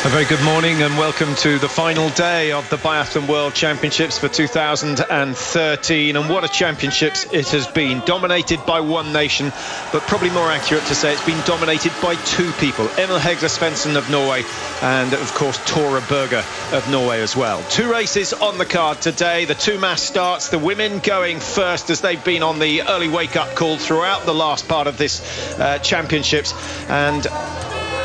A very good morning and welcome to the final day of the Biathlon World Championships for 2013. And what a championships it has been. Dominated by one nation, but probably more accurate to say it's been dominated by two people. Emil Hegla Svensson of Norway and, of course, Tora Berger of Norway as well. Two races on the card today. The two mass starts. The women going first as they've been on the early wake-up call throughout the last part of this championships. And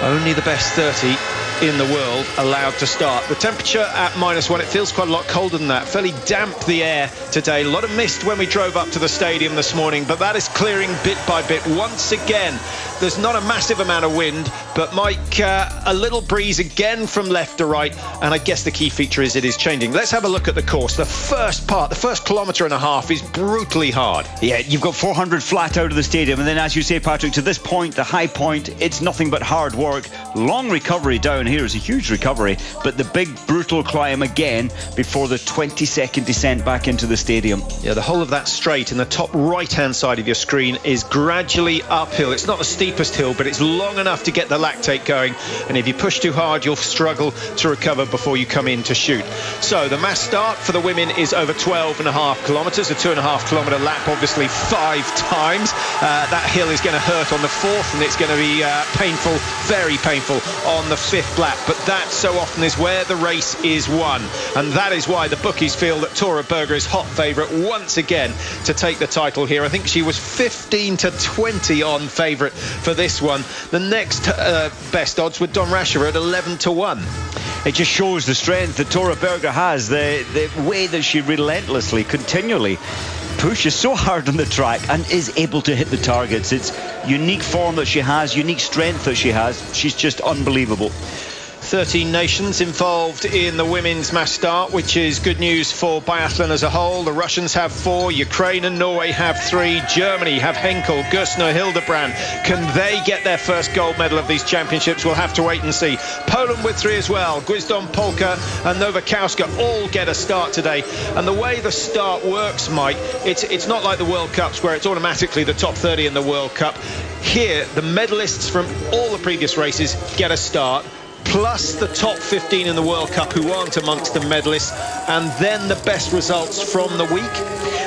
only the best 30 in the world allowed to start. The temperature at -1, it feels quite a lot colder than that. Fairly damp the air today. A lot of mist when we drove up to the stadium this morning, but that is clearing bit by bit. Once again, there's not a massive amount of wind, but Mike, a little breeze again from left to right, and I guess the key feature is it is changing. Let's have a look at the course. The first part, the first kilometre and a half is brutally hard. Yeah, you've got 400 flat out of the stadium, and then as you say, Patrick, to this point, the high point, it's nothing but hard work. Long recovery down here is a huge recovery, but the big brutal climb again before the 20-second descent back into the stadium. Yeah, the whole of that straight in the top right-hand side of your screen is gradually uphill. It's not the steepest hill, but it's long enough to get the lactate going, and if you push too hard, you'll struggle to recover before you come in to shoot. So the mass start for the women is over 12.5 kilometres, a 2.5 kilometre lap, obviously 5 times. That hill is going to hurt on the 4th, and it's going to be painful, very painful on the 5th lap. But that so often is where the race is won, and that is why the bookies feel that Tora Berger is hot favourite once again to take the title here. I think she was 15-20 on favourite for this one. The next best odds were Don Rashever at 11-1. It just shows the strength that Tora Berger has, the way that she relentlessly, continually pushes so hard on the track and is able to hit the targets. It's unique form that she has, unique strength that she has. She's just unbelievable. 13 nations involved in the women's mass start, which is good news for biathlon as a whole. The Russians have 4, Ukraine and Norway have 3, Germany have Henkel, Gustner, Hildebrand. Can they get their first gold medal of these championships? We'll have to wait and see. Poland with 3 as well. Gwizdon Polka and Nowakowska all get a start today. And the way the start works, Mike, it's not like the World Cups where it's automatically the top 30 in the World Cup. Here, the medalists from all the previous races get a start, plus the top 15 in the World Cup who aren't amongst the medalists, and then the best results from the week.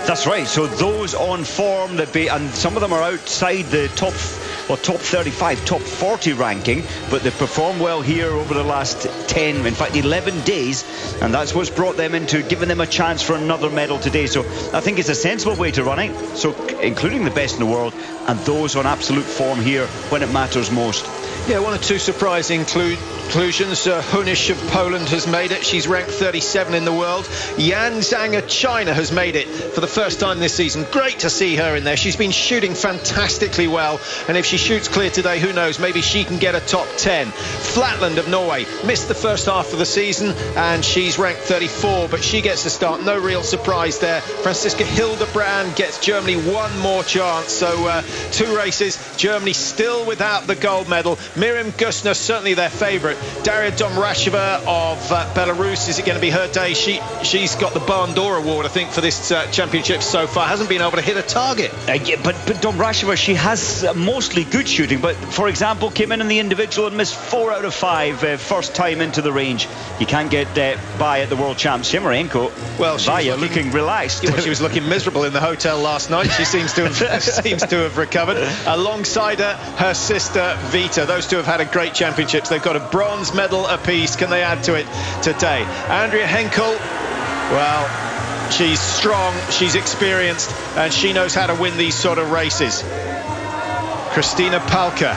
That's right. So those on form, and some of them are outside the top 35, top 40 ranking, but they've performed well here over the last 10, in fact 11 days, and that's what's brought them into giving them a chance for another medal today. So I think it's a sensible way to run it, so including the best in the world and those on absolute form here when it matters most. Yeah, 1 or 2 surprising inclusions. Hunish of Poland has made it. She's ranked 37 in the world. Yan Zhang of China has made it for the first time this season. Great to see her in there. She's been shooting fantastically well, and if she shoots clear today, who knows, maybe she can get a top 10. Flatland of Norway missed the first half of the season, and she's ranked 34, but she gets the start. No real surprise there. Franziska Hildebrand gets Germany one more chance. So 2 races, Germany still without the gold medal. Miriam Gustner, certainly their favourite. Daria Domracheva of Belarus, is it going to be her day? She's got the Barn Door Award, I think, for this championship so far. Hasn't been able to hit a target. Yeah, but Domracheva, she has mostly good shooting, but for example, came in the individual and missed 4 out of 5 first time into the range. You can't get by at the World Champs. Shimorenko, well, she was looking relaxed. Well, she was looking miserable in the hotel last night. She seems to have recovered. Alongside her sister Vita. Those two have had a great championships. They've got a bronze medal apiece. Can they add to it today? Andrea Henkel, well, she's strong, she's experienced, and she knows how to win these sort of races. Christina Palka,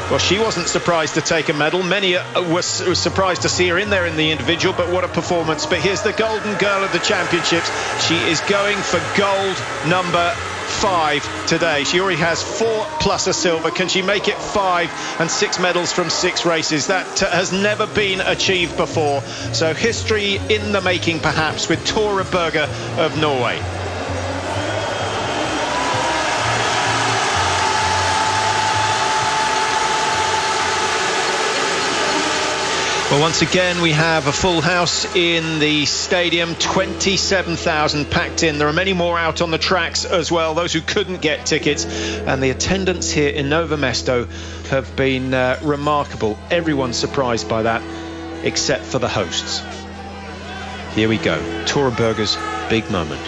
well, she wasn't surprised to take a medal. Many were surprised to see her in there in the individual, but what a performance. But here's the golden girl of the championships. She is going for gold number 5 today. She already has 4 plus a silver. Can she make it 5 and 6 medals from 6 races? That has never been achieved before. So history in the making, perhaps, with Tora Berger of Norway. Well, once again, we have a full house in the stadium, 27,000 packed in. There are many more out on the tracks as well, those who couldn't get tickets. And the attendance here in Nove Mesto have been remarkable. Everyone's surprised by that. except for the hosts. Here we go, Tora Berger's big moment.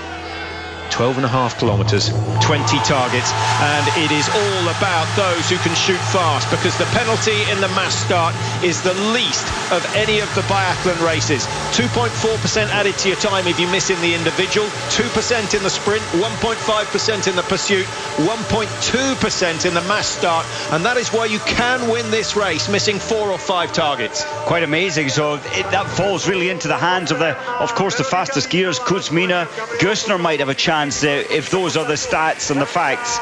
12.5 kilometres, 20 targets, and it is all about those who can shoot fast, because the penalty in the mass start is the least of any of the biathlon races. 2.4% added to your time if you miss in the individual, 2% in the sprint, 1.5% in the pursuit, 1.2% in the mass start, and that is why you can win this race, missing 4 or 5 targets. Quite amazing. So that falls really into the hands of course, the fastest skiers. Kuzmina, Gössner might have a chance if those are the stats and the facts.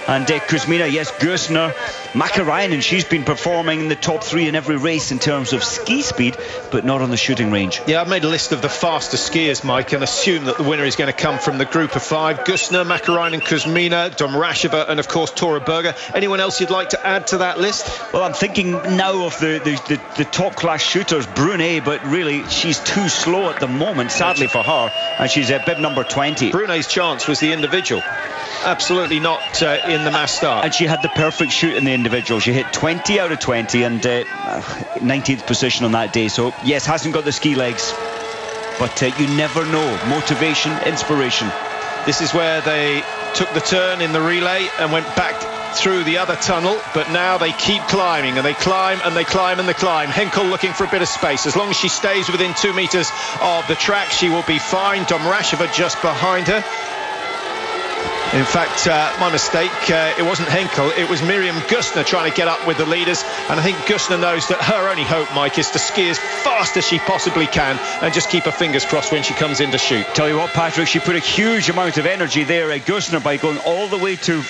And Kuzmina, yes, Gössner, Mäkäräinen, she's been performing in the top 3 in every race in terms of ski speed, but not on the shooting range. Yeah, I've made a list of the fastest skiers, Mike, and assume that the winner is going to come from the group of 5. Gössner, Mäkäräinen, Kuzmina, Domracheva, and of course Tora Berger. Anyone else you'd like to add to that list? Well, I'm thinking now of the top class shooters, Brunet, but really she's too slow at the moment, sadly for her, and she's at bib number 20. Brunet's chance was the individual. Absolutely not in the mass start. And she had the perfect shoot in the individual. She hit 20 out of 20 and 19th position on that day. So, yes, hasn't got the ski legs, but you never know. Motivation, inspiration. This is where they took the turn in the relay and went back through the other tunnel, but now they keep climbing, and they climb and they climb and they climb. Henkel looking for a bit of space. As long as she stays within 2 meters of the track, she will be fine. Domracheva just behind her. In fact, my mistake, it wasn't Henkel, it was Miriam Gössner trying to get up with the leaders, and I think Gössner knows that her only hope, Mike, is to ski as fast as she possibly can and just keep her fingers crossed when she comes in to shoot. Tell you what, Patrick, she put a huge amount of energy there at Gössner by going all the way to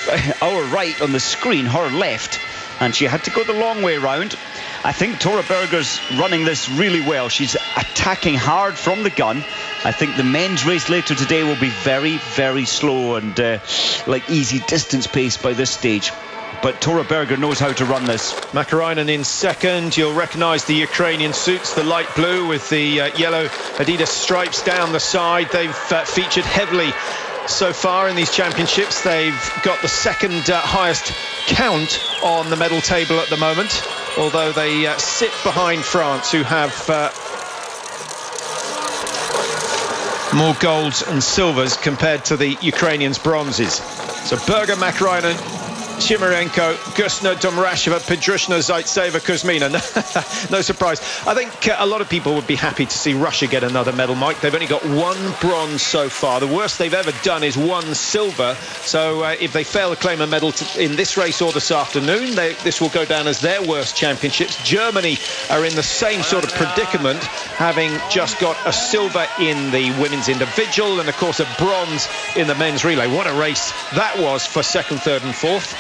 our right on the screen, her left, and she had to go the long way round. I think Tora Berger's running this really well. She's attacking hard from the gun. I think the men's race later today will be very, very slow and like easy distance pace by this stage. But Tora Berger knows how to run this. Mäkäräinen in second. You'll recognise the Ukrainian suits, the light blue with the yellow Adidas stripes down the side. They've featured heavily so far in these championships. They've got the second highest count on the medal table at the moment, although they sit behind France, who have more golds and silvers compared to the Ukrainians' bronzes. So Berger, Mäkäräinen, Shimarenko, Gössner, Domracheva, Pedrushna, Zaitseva, Kuzmina. No surprise. I think a lot of people would be happy to see Russia get another medal, Mike. They've only got 1 bronze so far. The worst they've ever done is 1 silver. So if they fail to claim a medal in this race or this afternoon, this will go down as their worst championships. Germany are in the same sort of predicament, having just got a silver in the women's individual and, of course, a bronze in the men's relay. What a race that was for 2nd, 3rd and 4th.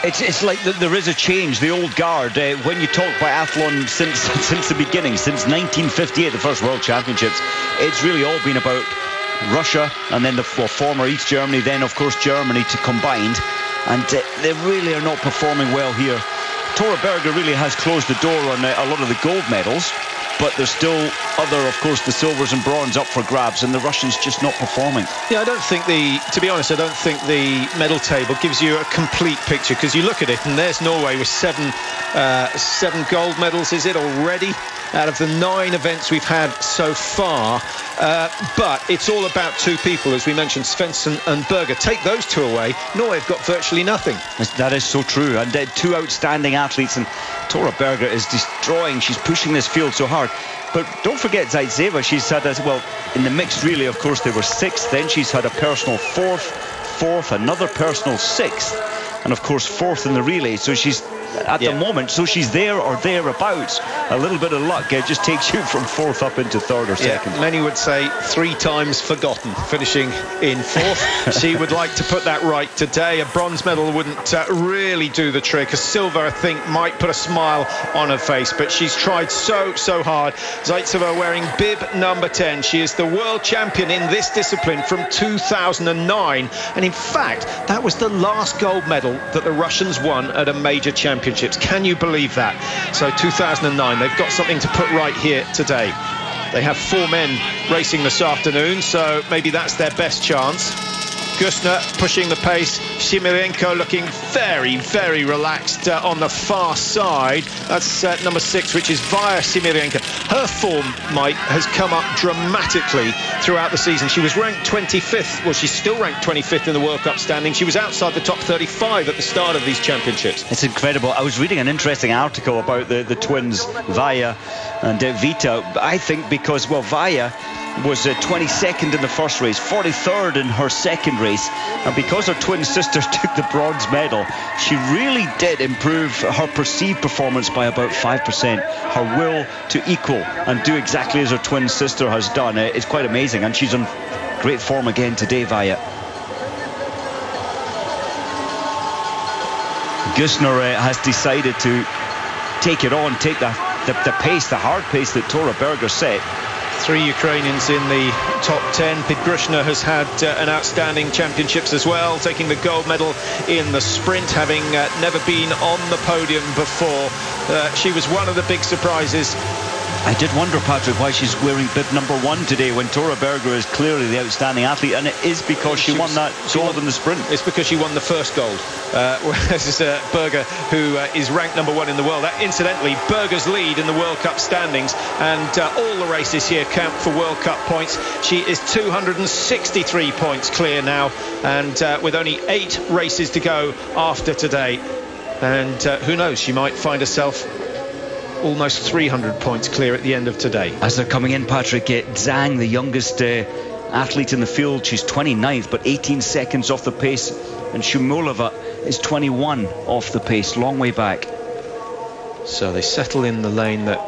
It's like there is a change. The old guard, when you talk biathlon since the beginning, since 1958, the first World Championships, it's really all been about Russia and then the former East Germany, then of course Germany to combined, and they really are not performing well here. Tora Berger really has closed the door on a lot of the gold medals, but there's still other, of course, the silvers and bronze up for grabs, and the Russians just not performing. Yeah, I don't think to be honest, I don't think the medal table gives you a complete picture, because you look at it and there's Norway with 7 gold medals, is it already, out of the 9 events we've had so far. But it's all about 2 people, as we mentioned, Svensson and Berger. Take those 2 away, Norway have got virtually nothing. That is so true, and 2 outstanding athletes, and Tora Berger is destroying. She's pushing this field so hard. But don't forget Zaitseva. She's had in the mixed relay, of course, they were 6th. Then she's had a personal 4th, another personal 6th, and of course 4th in the relay. So she's at the moment, so she's there or thereabouts. A little bit of luck just takes you from 4th up into 3rd or 2nd. Many would say 3 times forgotten, finishing in 4th. She would like to put that right today. A bronze medal wouldn't really do the trick. A silver, I think, might put a smile on her face, but she's tried so hard. Zaitseva wearing bib number 10. She is the world champion in this discipline from 2009, and in fact that was the last gold medal that the Russians won at a major championships. Can you believe that? So 2009, they've got something to put right here today. They have 4 men racing this afternoon, so maybe that's their best chance. Gusner pushing the pace. Simirenko looking very, very relaxed on the far side. That's number 6, which is via Simirenko. Her form, Mike, has come up dramatically throughout the season. She was ranked 25th. Well, she's still ranked 25th in the World Cup standing. She was outside the top 35 at the start of these championships. It's incredible. I was reading an interesting article about the twins, Vaya and Vita. I think because, well, Vaya was 22nd in the first race, 43rd in her second race, and because her twin sister took the bronze medal, she really did improve her perceived performance by about 5%. Her will to equal and do exactly as her twin sister has done is quite amazing, and she's on great form again today, Vaya. Gusner has decided to take it on, take the pace, the hard pace that Tora Berger set. 3 Ukrainians in the top 10. Pigrushna has had an outstanding championships as well, taking the gold medal in the sprint, having never been on the podium before. She was one of the big surprises. I did wonder, Patrick, why she's wearing bib number 1 today when Tora Berger is clearly the outstanding athlete, and it is because she won that gold in the sprint. It's because she won the first gold, whereas Berger, who is ranked number 1 in the world. Incidentally, Berger's lead in the World Cup standings, and all the races here count for World Cup points. She is 263 points clear now, and with only 8 races to go after today. And who knows, she might find herself almost 300 points clear at the end of today. As they're coming in, Patrick, Zhang, the youngest athlete in the field, she's 29th, but 18 seconds off the pace, and Shumulova is 21 off the pace, long way back. So they settle in the lane that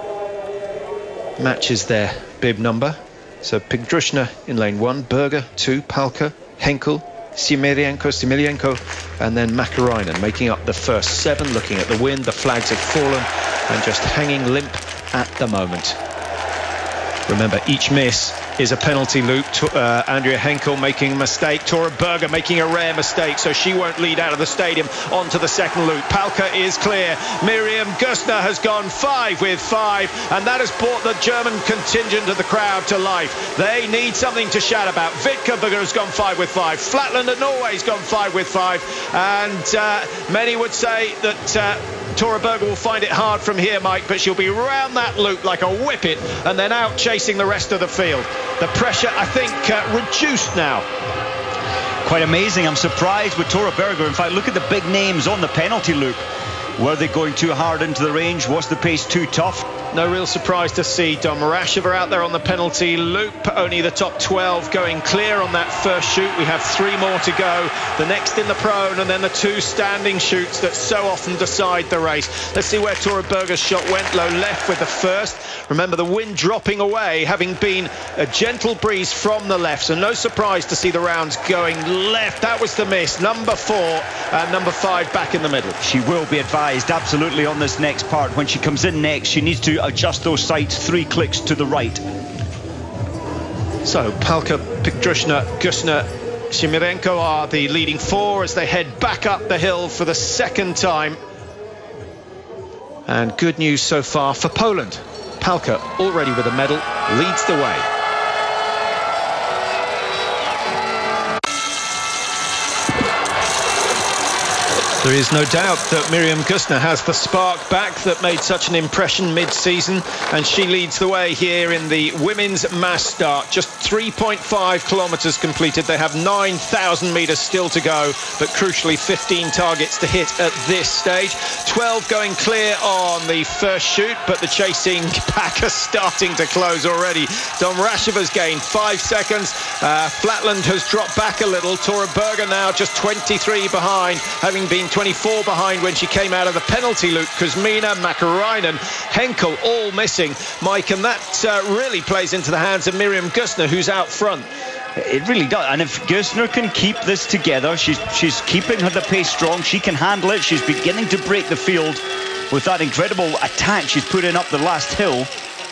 matches their bib number. So Pigrushna in lane 1, Berger 2, Palka, Henkel, Simirenko, and then Makarainen making up the first 7. Looking at the wind, the flags have fallen and just hanging limp at the moment. Remember, each miss is a penalty loop. Andrea Henkel making a mistake. Tora Berger making a rare mistake, so she won't lead out of the stadium onto the second loop. Palka is clear. Miriam Gusner has gone 5 with 5, and that has brought the German contingent of the crowd to life. They need something to shout about. Vitka Berger has gone 5 with 5. Flatland at Norway has gone 5 with 5, and many would say that Tora Berger will find it hard from here, Mike, but she'll be round that loop like a whippet and then out chasing the rest of the field. The pressure, I think, reduced now. Quite amazing. I'm surprised with Tora Berger. In fact, look at the big names on the penalty loop. Were they going too hard into the range? Was the pace too tough? No real surprise to see Domracheva out there on the penalty loop. Only the top 12 going clear on that first shoot. We have 3 more to go. The next in the prone, and then the 2 standing shoots that so often decide the race. Let's see where Tora Berger's shot went. Low left with the first. Remember, the wind dropping away, having been a gentle breeze from the left. So no surprise to see the rounds going left. That was the miss. Number 4 and number 5 back in the middle. She will be advised absolutely on this next part. When she comes in next, she needs to adjust those sights 3 clicks to the right. So Palka, Pigrushna, Gusner, Simirenko are the leading 4 as they head back up the hill for the second time. And good news so far for Poland. Palka, already with a medal, leads the way. There is no doubt that Miriam Gusner has the spark back that made such an impression mid-season, and she leads the way here in the women's mass start. Just 3.5 kilometres completed. They have 9,000 metres still to go, but crucially 15 targets to hit at this stage. 12 going clear on the first shoot, but the chasing pack are starting to close already. Domracheva's gained 5 seconds. Flatland has dropped back a little. Tora Berger now just 23 behind, having been 24 behind when she came out of the penalty loop. Kuzmina, Makarainen, Henkel all missing, Mike, and that really plays into the hands of Miriam Gusner, who's out front. It really does, and if Gusner can keep this together, she's keeping the pace strong, she can handle it, she's beginning to break the field with that incredible attack she's put in up the last hill.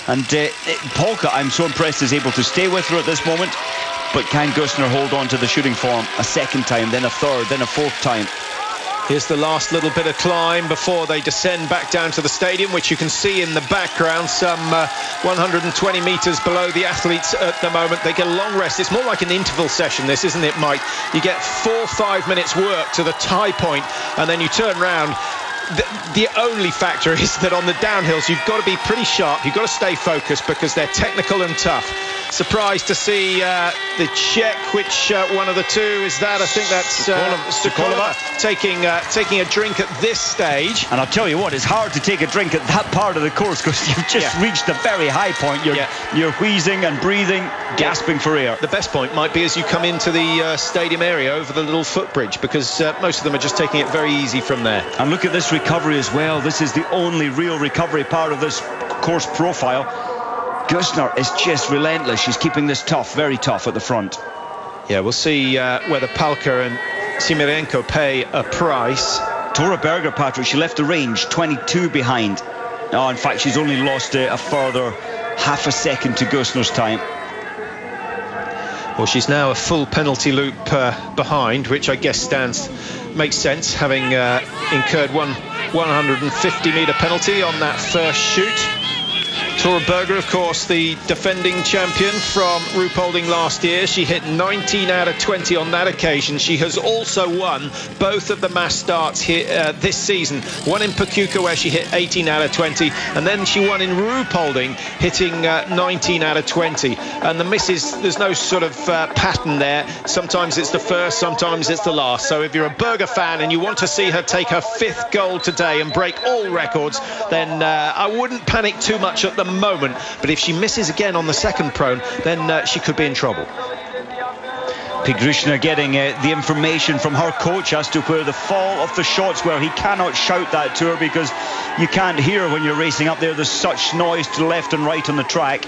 And Polka, I'm so impressed, is able to stay with her at this moment, but can Gusner hold on to the shooting form a second time, then a third, then a fourth time? Here's the last little bit of climb before they descend back down to the stadium, which you can see in the background, some 120 metres below the athletes at the moment. They get a long rest. It's more like an interval session, this, isn't it, Mike? You get 4-5 minutes work to the tie point, and then you turn round. The only factor is that on the downhills, you've got to be pretty sharp. You've got to stay focused because they're technical and tough. Surprised to see the Czech, which one of the two is that? I think that's Sokolova taking a drink at this stage. And I'll tell you what, it's hard to take a drink at that part of the course because you've just reached a very high point. You're wheezing and breathing, gasping for air. The best point might be as you come into the stadium area over the little footbridge, because most of them are just taking it very easy from there. And look at this recovery as well. This is the only real recovery part of this course profile. Gusner is just relentless. She's keeping this tough, very tough at the front. Yeah, we'll see whether Palka and Simirenko pay a price. Tora Berger, Patrick, she left the range 22 behind. Oh, in fact, she's only lost a further half a second to Gusner's time. Well, she's now a full penalty loop behind, which I guess makes sense, having incurred one 150-metre penalty on that first shoot. Tora Berger, of course, the defending champion from Ruhpolding last year. She hit 19 out of 20 on that occasion. She has also won both of the mass starts here this season. One in Pachuca, where she hit 18 out of 20, and then she won in Ruhpolding, hitting 19 out of 20. And the misses, there's no sort of pattern there. Sometimes it's the first, sometimes it's the last. So if you're a Berger fan and you want to see her take her 5th gold today and break all records, then I wouldn't panic too much at the moment, but if she misses again on the second prone, then she could be in trouble. Pigrushna getting the information from her coach as to where the fall of the shots were. He cannot shout that to her because you can't hear when you're racing up there. There's such noise to the left and right on the track.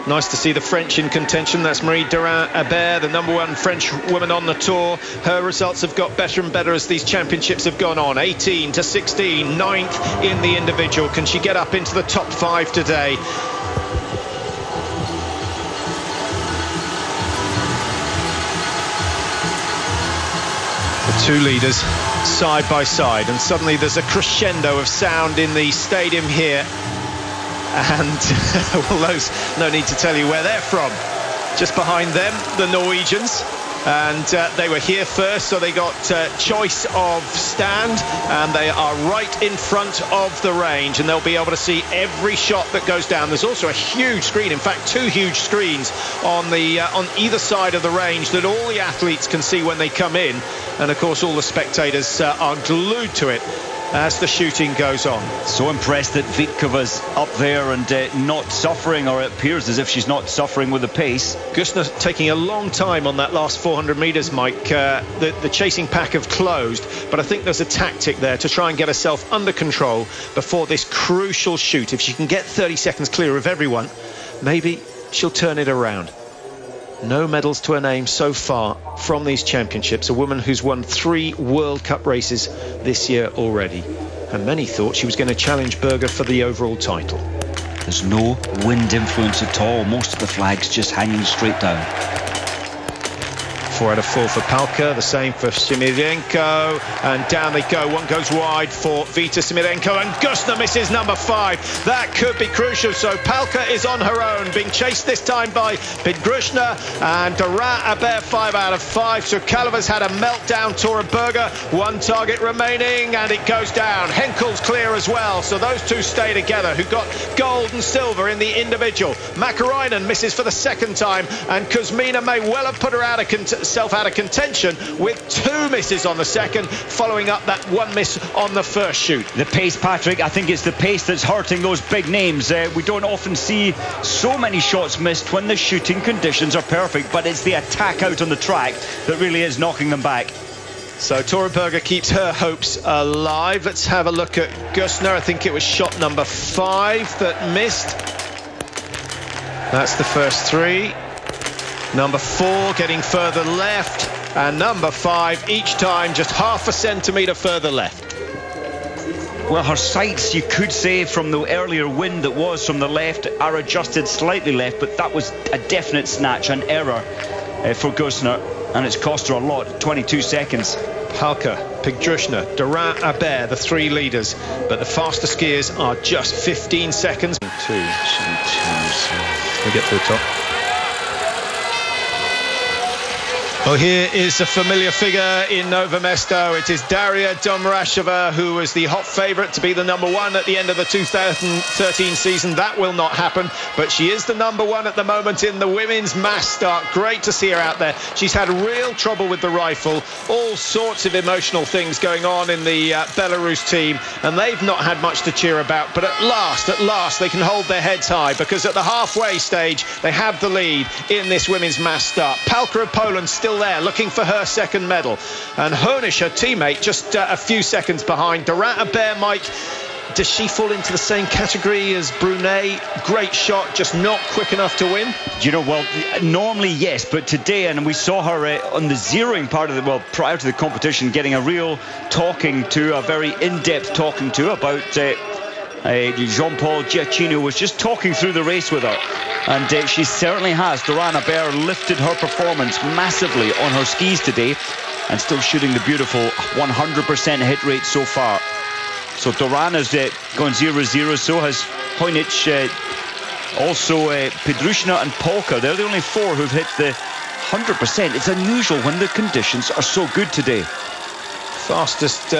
Nice to see the French in contention. That's Marie Durand-Hebert, the #1 French woman on the tour. Her results have got better and better as these championships have gone on. 18 to 16, 9th in the individual. Can she get up into the top 5 today? The two leaders side by side, and suddenly there's a crescendo of sound in the stadium here. And well, those, no need to tell you where they're from. Just behind them, the Norwegians, and they were here first, so they got choice of stand, and they are right in front of the range, and they'll be able to see every shot that goes down. There's also a huge screen, in fact 2 huge screens on either side of the range that all the athletes can see when they come in, and of course all the spectators are glued to it as the shooting goes on. So impressed that Vitkova's up there and not suffering, or it appears as if she's not suffering with the pace. Gusner taking a long time on that last 400 metres, Mike. The chasing pack have closed, but I think there's a tactic there to try and get herself under control before this crucial shoot. If she can get 30 seconds clear of everyone, maybe she'll turn it around. No medals to her name so far from these championships. A woman who's won 3 World Cup races this year already. And many thought she was going to challenge Berger for the overall title. There's no wind influence at all. Most of the flags just hanging straight down. 4 out of 4 for Palka, the same for Simirenko, and down they go. One goes wide for Vita Simirenko, and Gusner misses number 5. That could be crucial. So Palka is on her own, being chased this time by Pigrushna, and Durand-Hebert 5 out of 5. So Kalova's had a meltdown. Tora Berger, 1 target remaining, and it goes down. Henkel's clear as well, so those two stay together, who got gold and silver in the individual. Makarainen misses for the 2nd time, and Kuzmina may well have put her out of contention with 2 misses on the 2nd, following up that 1 miss on the first shoot. The pace, Patrick, I think it's the pace that's hurting those big names. We don't often see so many shots missed when the shooting conditions are perfect, but it's the attack out on the track that really is knocking them back. So Tora Berger keeps her hopes alive. Let's have a look at Gusner. I think it was shot number 5 that missed. That's the first 3. Number 4 getting further left, and number 5 each time just half a centimetre further left. Well, her sights, you could say, from the earlier wind that was from the left, are adjusted slightly left, but that was a definite snatch, an error for Gusner, and it's cost her a lot. 22 seconds. Palka Pigdrushna, Dorin, Abert, the three leaders. But the faster skiers are just 15 seconds. We'll get to the top. Well, here is a familiar figure in Nove Mesto. It is Daria Domracheva, who was the hot favourite to be the #1 at the end of the 2013 season. That will not happen, but she is the #1 at the moment in the women's mass start. Great to see her out there. She's had real trouble with the rifle, all sorts of emotional things going on in the Belarus team, and they've not had much to cheer about. But at last, they can hold their heads high, because at the halfway stage, they have the lead in this women's mass start. Palka of Poland still there, looking for her second medal, and Honish, her teammate, just a few seconds behind. Dorin Abert, Mike, does she fall into the same category as Brunet? Great shot, just not quick enough to win. You know, well, normally yes, but today, and we saw her on the zeroing part of the, well, prior to the competition, getting a real talking to, a very in-depth talking to about Jean-Paul Giacchino was just talking through the race with her, and she certainly has. Dorin Abert lifted her performance massively on her skis today, and still shooting the beautiful 100% hit rate so far. So Dorin has gone 0-0, so has Honic, also Pigdrushna and Polka. They're the only four who've hit the 100%. It's unusual when the conditions are so good today. Fastest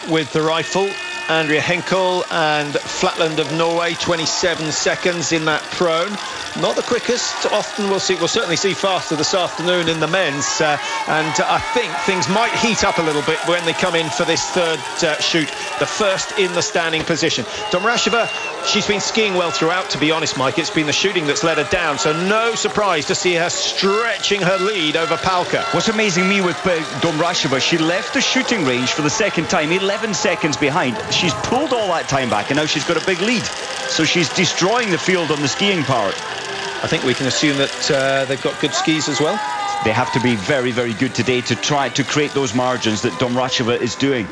with the rifle, Andrea Henkel and Flatland of Norway, 27 seconds in that prone. Not the quickest. Often we'll certainly see faster this afternoon in the men's, and I think things might heat up a little bit when they come in for this third shoot, the first in the standing position. Domracheva, she's been skiing well throughout, to be honest, Mike. It's been the shooting that's let her down, so no surprise to see her stretching her lead over Palka. What's amazing me with Domracheva, she left the shooting range for the second time, 11 seconds behind. She's pulled all that time back, and now she's got a big lead. So she's destroying the field on the skiing part. I think we can assume that they've got good skis as well. They have to be very, very good today to try to create those margins that Domracheva is doing.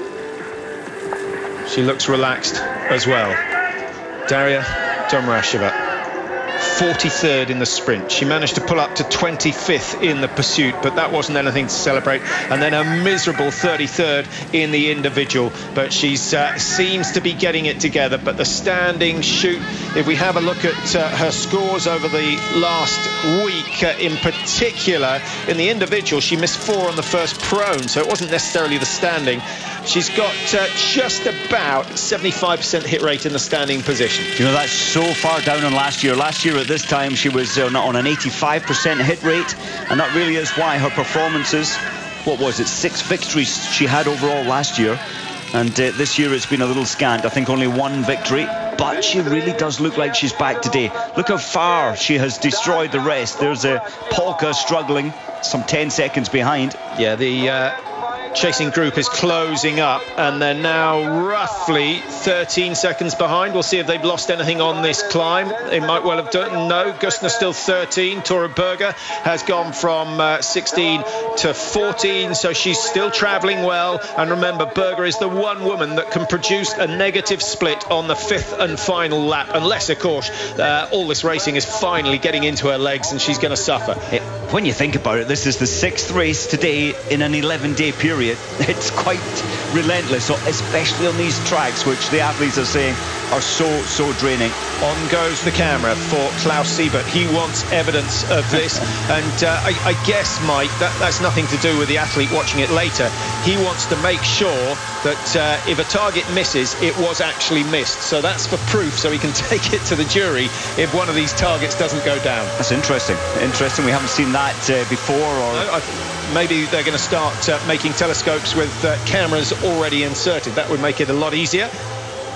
She looks relaxed as well. Daria Domracheva, 43rd in the sprint. She managed to pull up to 25th in the pursuit, but that wasn't anything to celebrate. And then a miserable 33rd in the individual, but she seems to be getting it together. But the standing shoot, if we have a look at her scores over the last week, in particular in the individual, she missed 4 on the first prone, so it wasn't necessarily the standing. She's got just about 75% hit rate in the standing position. You know, that's so far down on last year. Last year at this time she was on an 85% hit rate, and that really is why her performances, what was it, 6 victories she had overall last year, and this year it's been a little scant. I think only 1 victory, but she really does look like she's back today. Look how far she has destroyed the rest. There's a Polka struggling, some 10 seconds behind. Yeah, the chasing group is closing up, and they're now roughly 13 seconds behind. We'll see if they've lost anything on this climb. They might well have done. No, Gustner's still 13. Tora Berger has gone from 16 to 14, so she's still travelling well. And remember, Berger is the one woman that can produce a negative split on the 5th and final lap, unless, of course, all this racing is finally getting into her legs and she's going to suffer. When you think about it, this is the 6th race today in an 11-day period. It's quite relentless, especially on these tracks, which the athletes are saying are so draining. On goes the camera for Klaus Siebert. He wants evidence of this, and I guess, Mike, that's nothing to do with the athlete watching it later. He wants to make sure that if a target misses, it was actually missed. So that's for proof, so he can take it to the jury if one of these targets doesn't go down. That's interesting. We haven't seen that before. Or maybe they're going to start making telescopes with cameras already inserted. That would make it a lot easier.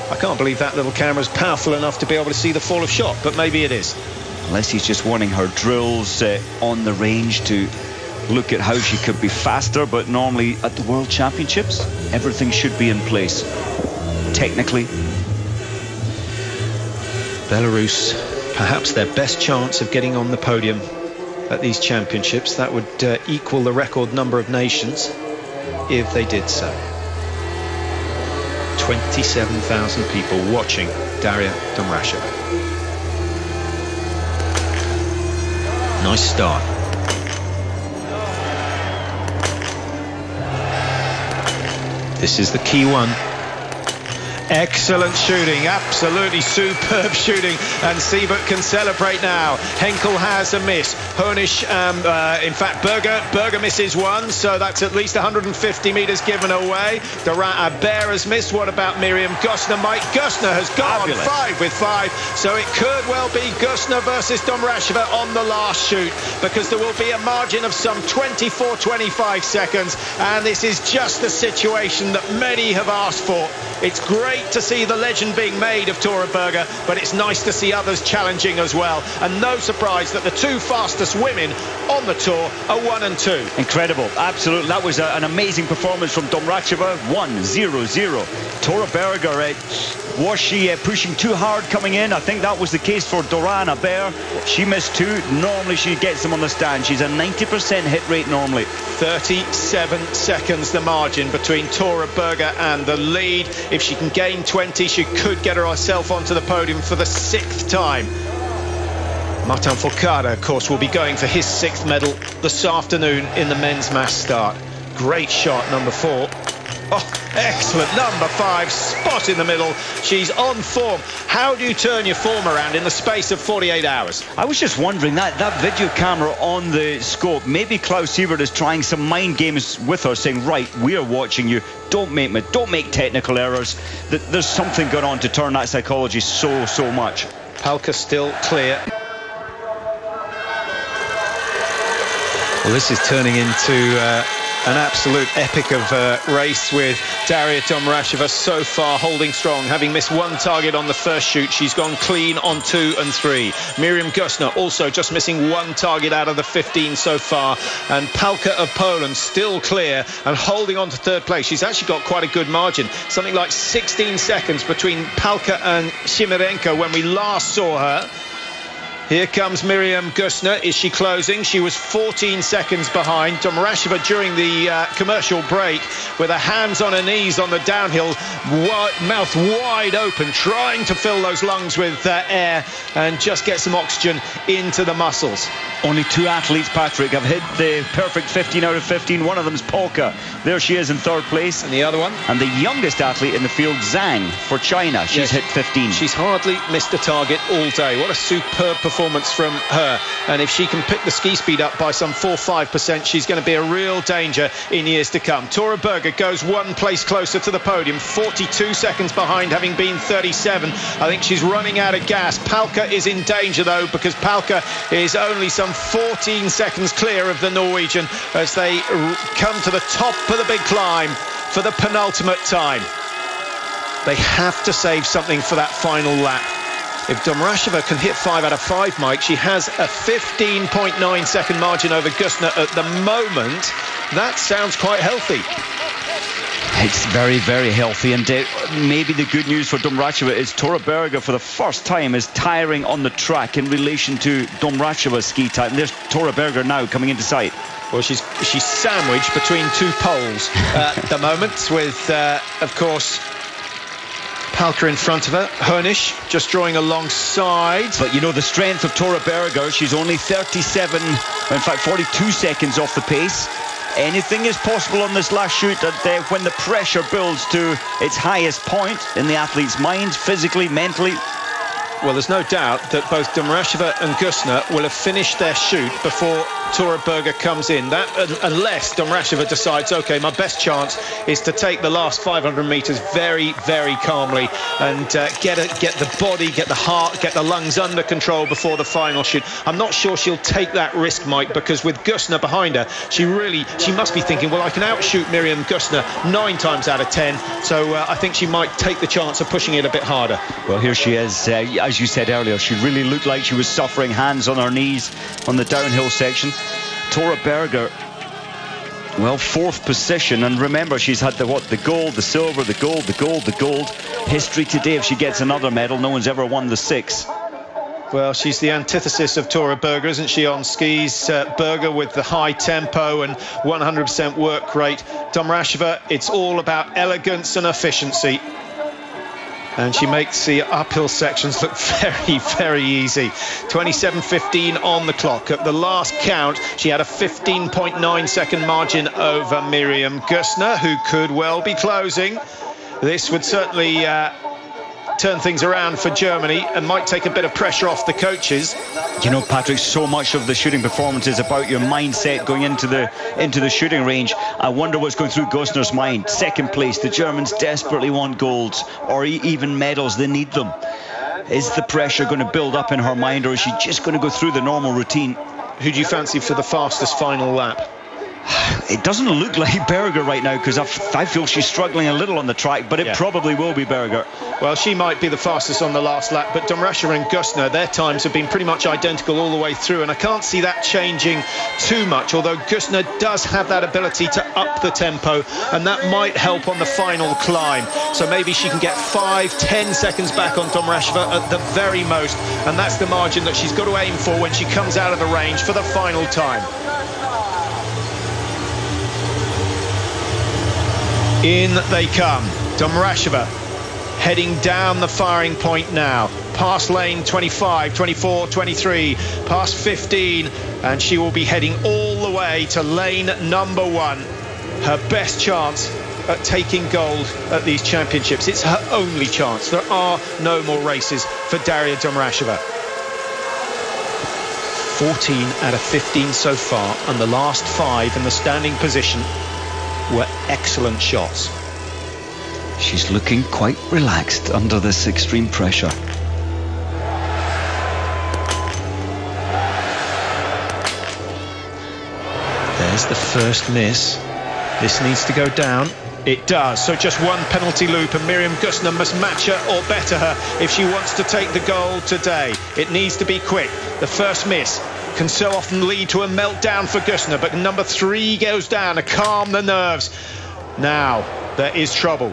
I can't believe that little camera's powerful enough to be able to see the fall of shot, but maybe it is. Unless he's just wanting her drills on the range to look at how she could be faster, but normally at the World Championships, everything should be in place. Technically. Belarus, perhaps their best chance of getting on the podium at these championships. That would equal the record number of nations if they did so. 27,000 people watching Daria Domracheva. Nice start. This is the key one. Excellent shooting, absolutely superb shooting, and Siebert can celebrate now. Henkel has a miss. Hönisch, in fact, Berger misses one, so that's at least 150 metres given away. Durand-Abert has missed. What about Miriam Gössner? Mike Gössner has gone 5 with 5, so it could well be Gössner versus Domracheva on the last shoot, because there will be a margin of some 24-25 seconds, and this is just the situation that many have asked for. It's great to see the legend being made of Tora Berger, but it's nice to see others challenging as well. And no surprise that the two fastest women on the tour are 1 and 2. Incredible, absolutely. That was an amazing performance from Domracheva. 1-0-0. Tora Berger, was she pushing too hard coming in? I think that was the case for Durand-Abert. She missed 2. Normally she gets them on the stand. She's a 90% hit rate normally. 37 seconds the margin between Tora Berger and the lead. If she can gain 20, she could get herself onto the podium for the 6th time. Martin Fourcade, of course, will be going for his 6th medal this afternoon in the men's mass start. Great shot, number 4. Oh, excellent, number 5, spot in the middle. She's on form. How do you turn your form around in the space of 48 hours? I was just wondering, that video camera on the scope, maybe Klaus Siebert is trying some mind games with her, saying, right, we are watching you, don't make technical errors. There's something going on to turn that psychology so much. Palka still clear. Well, this is turning into an absolute epic of a race, with Daria Domracheva so far holding strong. Having missed 1 target on the first shoot, she's gone clean on 2 and 3. Miriam Gössner also just missing 1 target out of the 15 so far. And Palka of Poland still clear and holding on to 3rd place. She's actually got quite a good margin, something like 16 seconds between Palka and Shimerenko when we last saw her. Here comes Miriam Gössner. Is she closing? She was 14 seconds behind. Domracheva during the commercial break with her hands on her knees on the downhill, mouth wide open, trying to fill those lungs with air and just get some oxygen into the muscles. Only 2 athletes, Patrick, have hit the perfect 15 out of 15. One of them is Polka. There she is in 3rd place. And the other one? And the youngest athlete in the field, Zhang, for China. She's hit 15. She's hardly missed a target all day. What a superb performance from her. And if she can pick the ski speed up by some 4-5%, she's going to be a real danger in years to come. Tora Berger goes 1 place closer to the podium, 42 seconds behind, having been 37. I think she's running out of gas. Palka is in danger, though, because Palka is only some 14 seconds clear of the Norwegian as they come to the top of the big climb for the penultimate time. They have to save something for that final lap. If Domracheva can hit 5 out of 5, Mike, she has a 15.9 second margin over Gössner at the moment. That sounds quite healthy. It's very, very healthy, and maybe the good news for Domracheva is Tora Berger for the first time is tiring on the track in relation to Domracheva's ski time. There's Tora Berger now coming into sight. Well, she's sandwiched between 2 poles at the moment, with, of course, Palka in front of her. Hönisch just drawing alongside. But you know the strength of Tora Berger, she's only 37, in fact 42 seconds off the pace. Anything is possible on this last shoot when the pressure builds to its highest point in the athlete's mind, physically, mentally. Well, there's no doubt that both Domracheva and Gössner will have finished their shoot before Tora Berger comes in. That unless Domracheva decides, OK, my best chance is to take the last 500 metres very, very calmly and get the body, get the heart, get the lungs under control before the final shoot. I'm not sure she'll take that risk, Mike, because with Gössner behind her, she must be thinking, well, I can outshoot Miriam Gössner 9 times out of 10. So I think she might take the chance of pushing it a bit harder. Well, here she is. As you said earlier, she really looked like she was suffering, hands on her knees on the downhill section. Tora Berger, well, 4th position, and remember she's had the gold, the silver, the gold, the gold, the gold. History today, if she gets another medal, no one's ever won the 6. Well, she's the antithesis of Tora Berger, isn't she, on skis? Berger with the high tempo and 100% work rate. Domracheva, it's all about elegance and efficiency. And she makes the uphill sections look very, very easy. 27.15 on the clock. At the last count, she had a 15.9 second margin over Miriam Gusner, who could well be closing. This would certainly turn things around for Germany and might take a bit of pressure off the coaches. You know, Patrick, so much of the shooting performance is about your mindset going into the shooting range. I wonder what's going through Gusner's mind. Second place, the Germans desperately want golds or even medals. They need them. Is the pressure going to build up in her mind, or is she just going to go through the normal routine? Who do you fancy for the fastest final lap? It doesn't look like Berger right now, because I feel she's struggling a little on the track, but it probably will be Berger. Well, she might be the fastest on the last lap, but Domracheva and Gusner, their times have been pretty much identical all the way through, and I can't see that changing too much, although Gusner does have that ability to up the tempo, and that might help on the final climb. So maybe she can get 5-10 seconds back on Domracheva at the very most, and that's the margin that she's got to aim for when she comes out of the range for the final time. In they come. Domracheva heading down the firing point now. Past lane 25, 24, 23, past 15, and she will be heading all the way to lane number 1. Her best chance at taking gold at these championships. It's her only chance. There are no more races for Daria Domracheva. 14 out of 15 so far, and the last 5 in the standing position were excellent shots. She's looking quite relaxed under this extreme pressure. There's the first miss. This needs to go down. It does. So just one penalty loop, and Miriam Gusner must match her or better her if she wants to take the gold today. It needs to be quick. The first miss can so often lead to a meltdown for Gusner, but number 3 goes down to calm the nerves. Now there is trouble.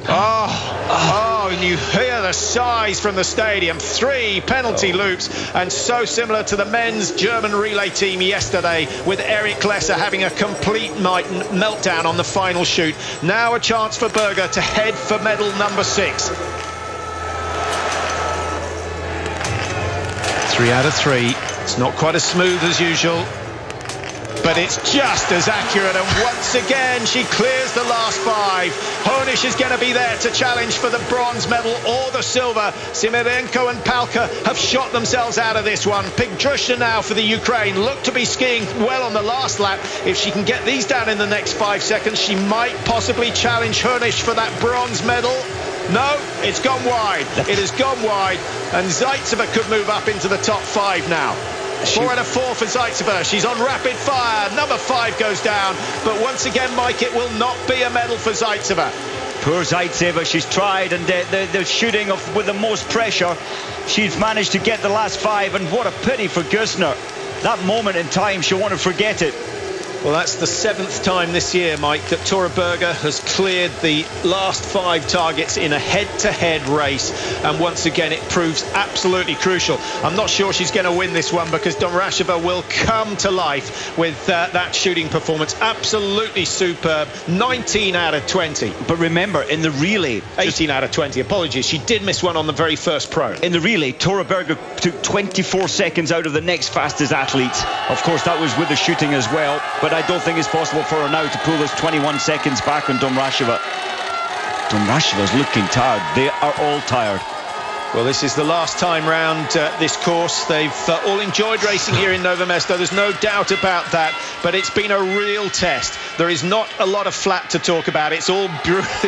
And you hear the sighs from the stadium. 3 penalty loops, and so similar to the men's German relay team yesterday, with Eric Lesser having a complete meltdown on the final shoot. Now a chance for Berger to head for medal number 6. 3 out of 3. It's not quite as smooth as usual, but it's just as accurate, and once again she clears the last 5. Honish is going to be there to challenge for the bronze medal or the silver. Simirenko and Palka have shot themselves out of this one. Pigdrushna now for the Ukraine, look to be skiing well on the last lap. If she can get these down in the next 5 seconds, she might possibly challenge Honish for that bronze medal. No, it's gone wide. It has gone wide, and Zaitseva could move up into the top 5 now. 4 out of 4 for Zaitseva. She's on rapid fire. Number 5 goes down, but once again, Mike, it will not be a medal for Zaitseva. Poor Zaitseva. She's tried, and the shooting with the most pressure, she's managed to get the last 5, and what a pity for Gusner. That moment in time, she'll want to forget it. Well, that's the 7th time this year, Mike, that Tora Berger has cleared the last 5 targets in a head-to-head race, and once again it proves absolutely crucial. I'm not sure she's going to win this one, because Domracheva will come to life with that shooting performance. Absolutely superb. 19 out of 20. But remember, in the relay, 18 out of 20. Apologies, she did miss one on the very first pro. In the relay, Tora Berger took 24 seconds out of the next fastest athlete. Of course, that was with the shooting as well, but I don't think it's possible for her now to pull this 21 seconds back on Domracheva. Domracheva's looking tired. They are all tired. Well, this is the last time round this course. They've all enjoyed racing here in Nove Mesto. There's no doubt about that, but it's been a real test. There is not a lot of flat to talk about. It's all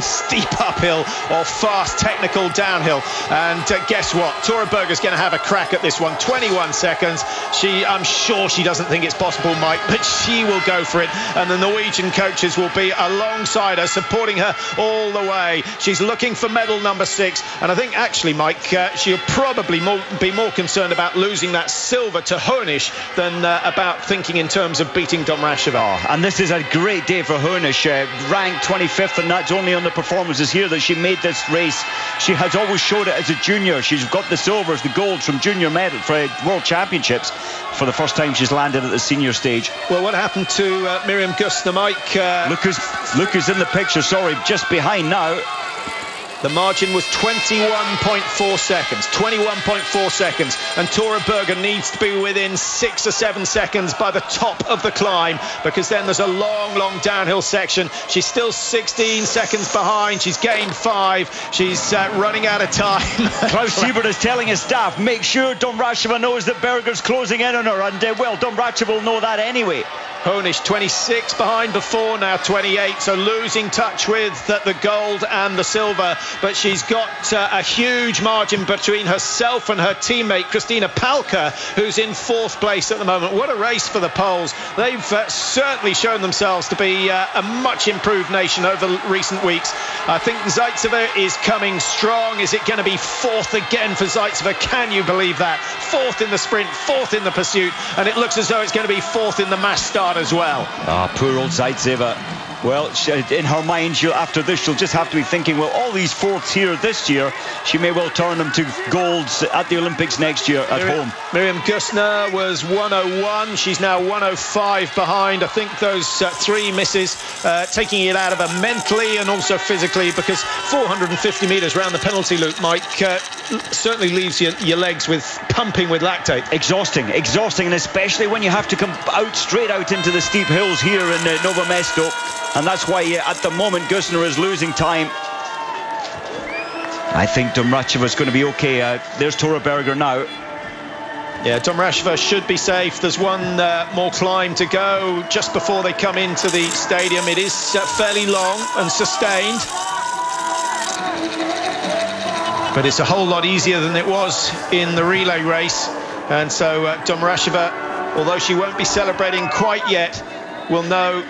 steep uphill or fast technical downhill. And guess what? Tora Berger's going to have a crack at this one. 21 seconds. I'm sure she doesn't think it's possible, Mike, but she will go for it. And the Norwegian coaches will be alongside her, supporting her all the way. She's looking for medal number 6. And I think actually, Mike, she'll probably be more concerned about losing that silver to Honish than about thinking in terms of beating Domracheva. Oh, and this is a great day for Honish, ranked 25th, and that's only on the performances here that she made this race. She has always showed it as a junior. She's got the silvers, the golds from junior medal for World Championships. For the first time she's landed at the senior stage. Well, what happened to Miriam Gusner, Mike? Look who's in the picture, sorry, just behind now. The margin was 21.4 seconds. 21.4 seconds. And Tora Berger needs to be within 6 or 7 seconds by the top of the climb, because then there's a long, long downhill section. She's still 16 seconds behind. She's gained 5. She's running out of time. Klaus Siebert is telling his staff, make sure Domracheva knows that Berger's closing in on her. And, well, Domracheva will know that anyway. Honish 26 behind before, now 28, so losing touch with the gold and the silver, but she's got a huge margin between herself and her teammate Kristina Palka, who's in 4th place at the moment. What a race for the Poles. They've certainly shown themselves to be a much improved nation over recent weeks. I think Zaitseva is coming strong. Is it going to be 4th again for Zaitseva? Can you believe that? 4th in the sprint, 4th in the pursuit, and it looks as though it's going to be 4th in the mass start as well. Poor old Zaitseva. Well, in her mind, after this, she'll just have to be thinking, well, all these 4ths here this year, she may well turn them to golds at the Olympics next year at home. Miriam Gustner was 101. She's now 105 behind. I think those 3 misses taking it out of her mentally and also physically, because 450 metres round the penalty loop, Mike, certainly leaves your legs pumping with lactate. Exhausting, and especially when you have to come straight out into the steep hills here in Nove Mesto. And that's why at the moment Gustner is losing time. I think Domracheva is going to be okay. There's Tora Berger now. Yeah, Domracheva should be safe. There's one more climb to go just before they come into the stadium. It is fairly long and sustained, but it's a whole lot easier than it was in the relay race. And so Domracheva, although she won't be celebrating quite yet, will know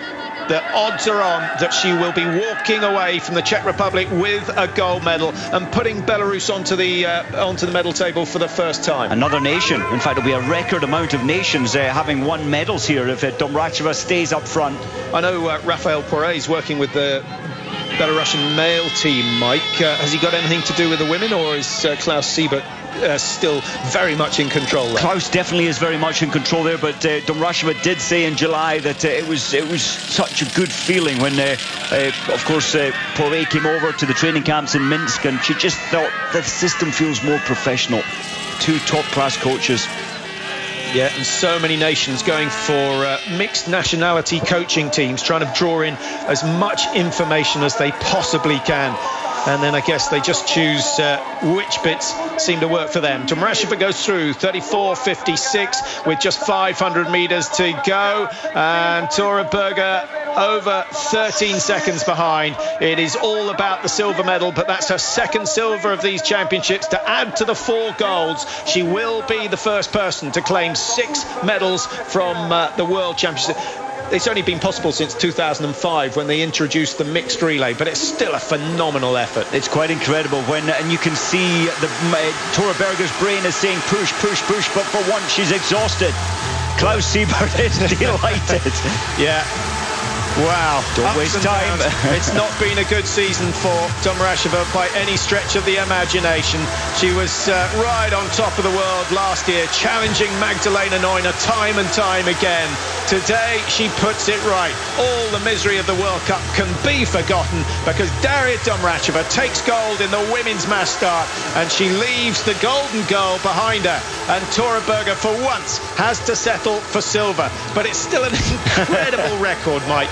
the odds are on that she will be walking away from the Czech Republic with a gold medal and putting Belarus onto the medal table for the first time. Another nation. In fact, it'll be a record amount of nations having won medals here if Domracheva stays up front. I know Raphael Poiré is working with the Belarusian male team, Mike. Has he got anything to do with the women, or is Klaus Siebert still very much in control there? Klaus definitely is very much in control there, but Domracheva did say in July that it was such a good feeling when of course Poiré came over to the training camps in Minsk, and she just thought the system feels more professional. 2 top-class coaches. Yeah, and so many nations going for mixed nationality coaching teams, trying to draw in as much information as they possibly can. And then I guess they just choose which bits seem to work for them. Domracheva goes through 34.56 with just 500 metres to go. And Tora Berger over 13 seconds behind. It is all about the silver medal, but that's her 2nd silver of these championships. To add to the 4 golds, she will be the first person to claim 6 medals from the World Championship. It's only been possible since 2005 when they introduced the mixed relay, but it's still a phenomenal effort. It's quite incredible and you can see Tora Berger's brain is saying push, push, push, but for once she's exhausted. Klaus Siebert is delighted. Yeah. Wow. Don't waste time. It's not been a good season for Domracheva by any stretch of the imagination. She was right on top of the world last year, challenging Magdalena Neuner time and time again. Today, she puts it right. All the misery of the World Cup can be forgotten because Daria Domracheva takes gold in the women's mass start, and she leaves the golden goal behind her. And Tora Berger, for once, has to settle for silver. But it's still an incredible record, Mike.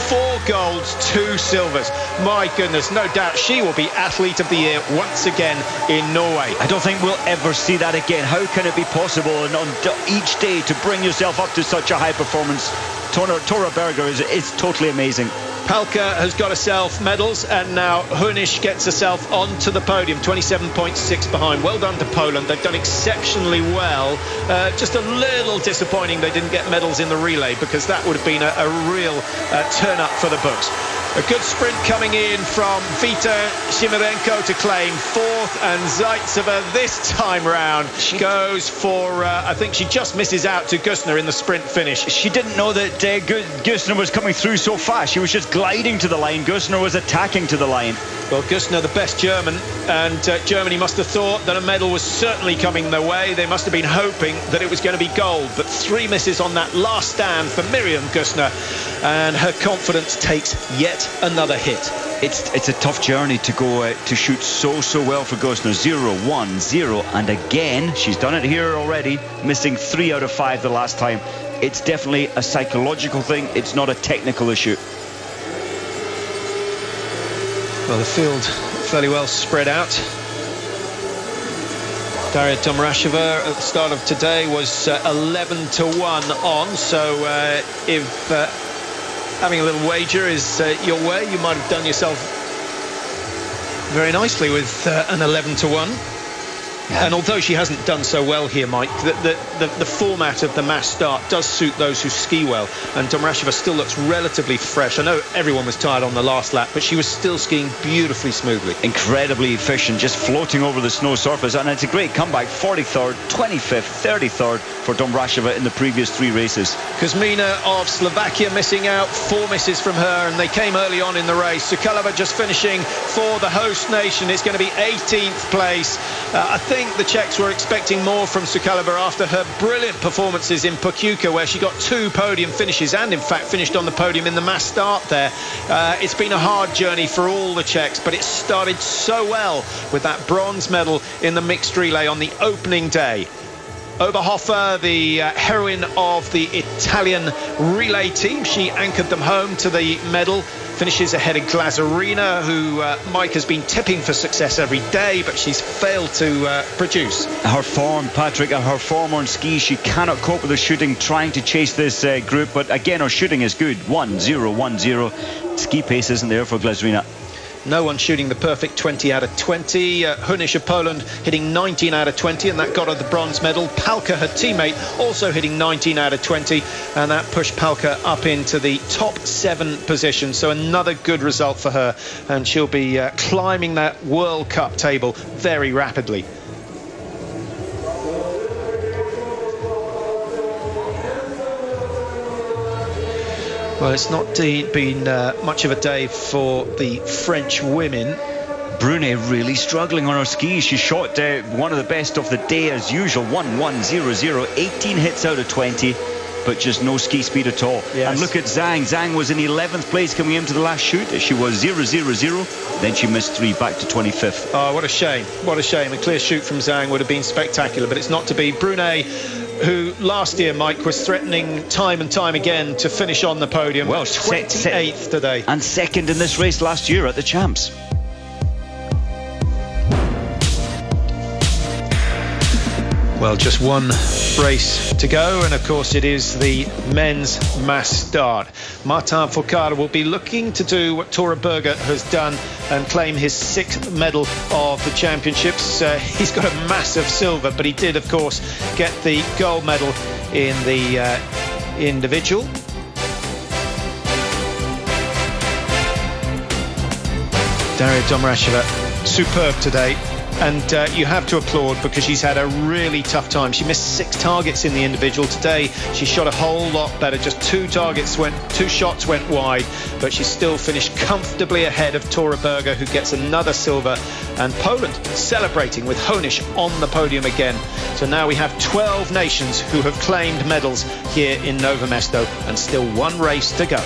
4 golds, 2 silvers. My goodness, no doubt she will be Athlete of the Year once again in Norway. I don't think we'll ever see that again. How can it be possible and on each day to bring yourself up to such a high performance? Tora Berger is totally amazing. Palka has got herself medals, and now Honish gets herself onto the podium, 27.6 behind. Well done to Poland. They've done exceptionally well. Just a little disappointing they didn't get medals in the relay, because that would have been a real turn up for the books. A good sprint coming in from Vita Shimarenko to claim 4th, and Zaitseva this time round goes for, I think she just misses out to Gustner in the sprint finish. She didn't know that Gustner was coming through so fast. She was just gliding to the line. Gustner was attacking to the line. Well, Gustner, the best German, and Germany must have thought that a medal was certainly coming their way. They must have been hoping that it was going to be gold, but 3 misses on that last stand for Miriam Gustner, and her confidence takes yet another hit. It's a tough journey to go to shoot so well for Gosner. 0, 1, 0, and again she's done it here already, missing 3 out of 5 the last time. It's definitely a psychological thing. It's not a technical issue. Well, the field fairly well spread out. Daria Domracheva at the start of today was 11-1 on, so if having a little wager is your way, you might have done yourself very nicely with an 11-1. Yeah. And although she hasn't done so well here, Mike, the format of the mass start does suit those who ski well, and Domracheva still looks relatively fresh. I know everyone was tired on the last lap, but she was still skiing beautifully smoothly. Incredibly efficient, just floating over the snow surface, and it's a great comeback. 43rd, 25th, 33rd for Domracheva in the previous 3 races. Kuzmina of Slovakia missing out, 4 misses from her, and they came early on in the race. Sukalova just finishing for the host nation. It's going to be 18th place. I think the Czechs were expecting more from Sukalova after her brilliant performances in Pokljuka, where she got 2 podium finishes and in fact finished on the podium in the mass start there. It's been a hard journey for all the Czechs, but it started so well with that bronze medal in the mixed relay on the opening day. Oberhofer, the heroine of the Italian relay team, she anchored them home to the medal. Finishes ahead of Glazarina, who Mike has been tipping for success every day, but she's failed to produce. Her form, Patrick, her form on skis, she cannot cope with the shooting, trying to chase this group, but again, her shooting is good. 1-0, 1-0. Ski pace isn't there for Glazarina. No one shooting the perfect 20 out of 20. Hunisch of Poland hitting 19 out of 20, and that got her the bronze medal. Palka, her teammate, also hitting 19 out of 20, and that pushed Palka up into the top 7 position. So another good result for her, and she'll be climbing that World Cup table very rapidly. Well, it's not been much of a day for the French women. Brunet really struggling on her skis. She shot one of the best of the day as usual. 1-1-0-0, 18 hits out of 20, but just no ski speed at all. Yes. And look at Zhang. Zhang was in 11th place coming into the last shoot. She was 0-0-0. Then she missed 3, back to 25th. Oh, what a shame. What a shame. A clear shoot from Zhang would have been spectacular, but it's not to be. Brunet, who last year, Mike, was threatening time and time again to finish on the podium. Well, 28th today. And second in this race last year at the Champs. Well, just one race to go, and of course it is the men's mass start. Martin Fourcade will be looking to do what Tora Berger has done and claim his 6th medal of the championships. He's got a massive silver, but he did, of course, get the gold medal in the individual. Daria Domracheva, superb today. And you have to applaud, because she's had a really tough time. She missed 6 targets in the individual. Today she shot a whole lot better. Just 2 shots went wide, but she still finished comfortably ahead of Tora Berger, who gets another silver. And Poland celebrating with Honisch on the podium again. So now we have 12 nations who have claimed medals here in Nove Mesto, and still one race to go.